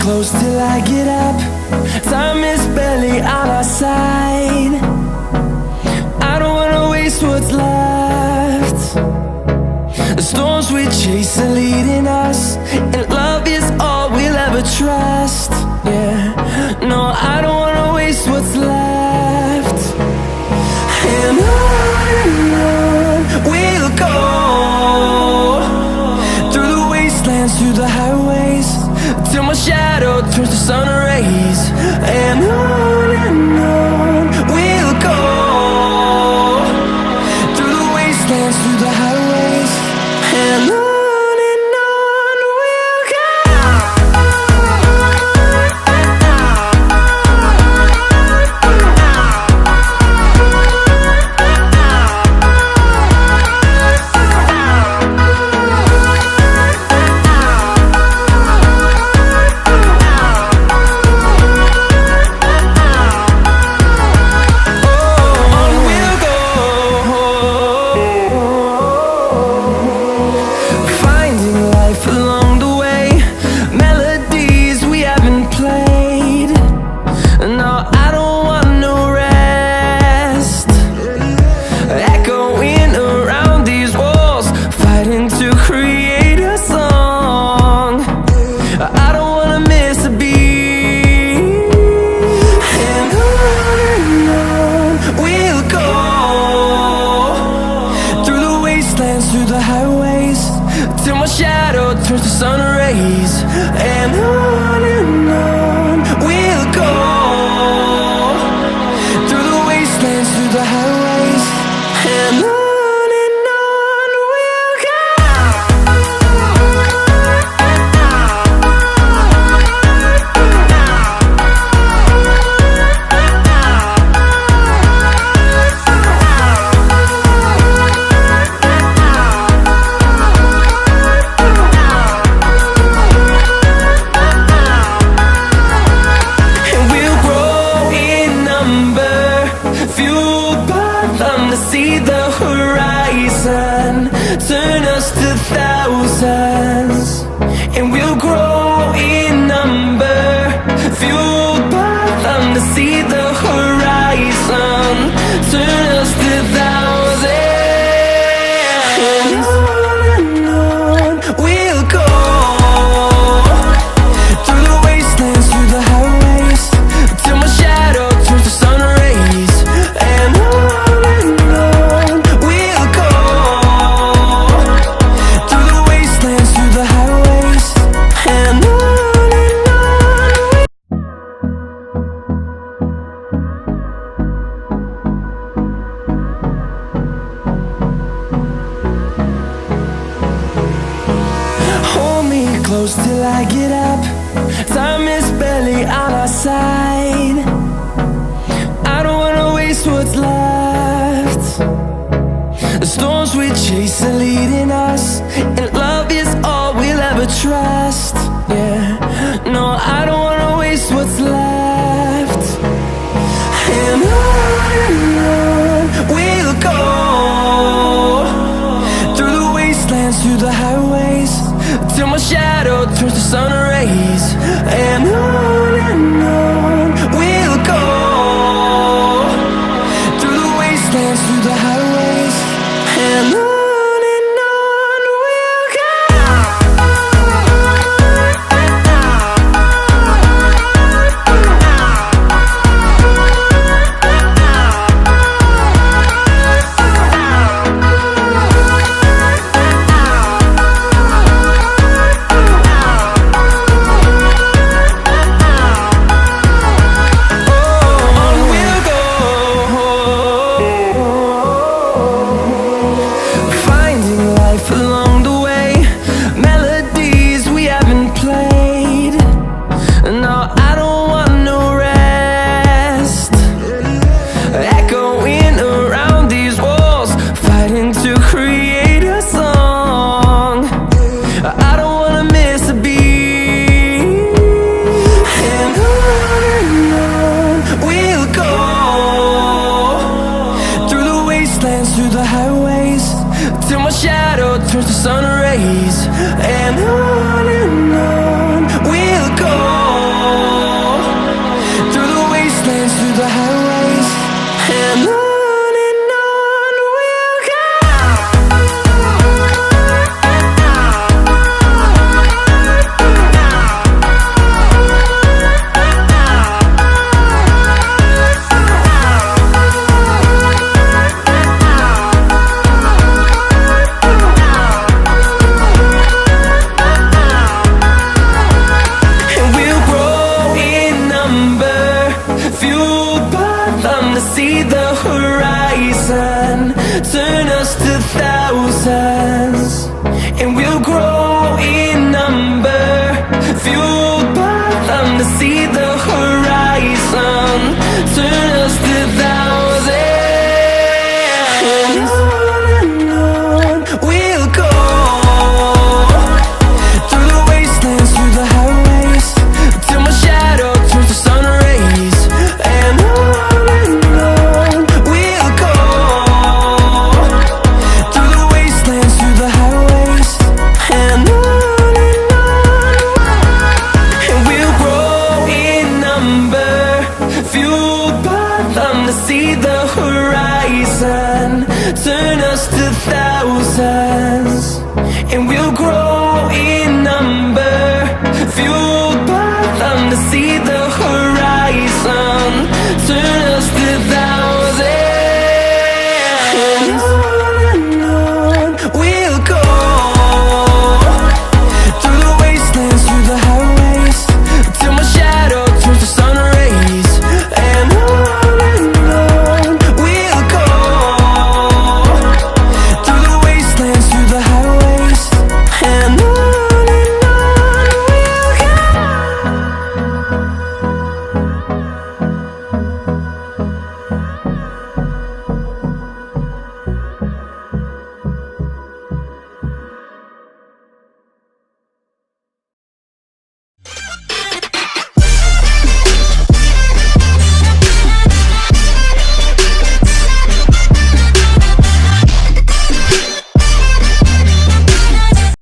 close till I get up. Time is barely on our side. I don't wanna waste what's left. The storms we chase are leading us, and love is all we'll ever trust. Yeah, no, I don't wanna waste what's left. And on we'll go, through the wastelands, through the highways, till my shadow turns to sun rays. And on we'll go, through the wastelands, through the highways, and on we'll go. Through the highways, till my shadow turns to sun rays. And on we'll go, through the wastelands, through the highways, and on we'll go. See the horizon turn us to thousands, and we'll grow in number, fueled by them. To see the horizon turn us to thousands, and on we'll go, through the wastelands, through the highways, till my shadow turns to sun rays. And close till I get up. Time is barely on our side. I don't wanna waste what's left. The storms we chase are leading us, and love is all we'll ever trust. Yeah, no, I don't wanna waste what's left. And on we'll go, through the wastelands, through the highways, till my shadow turns to sun rays. And on we'll go, through the wastelands, through the highways, and on we'll go. turns to sun rays, and on we'll go. time.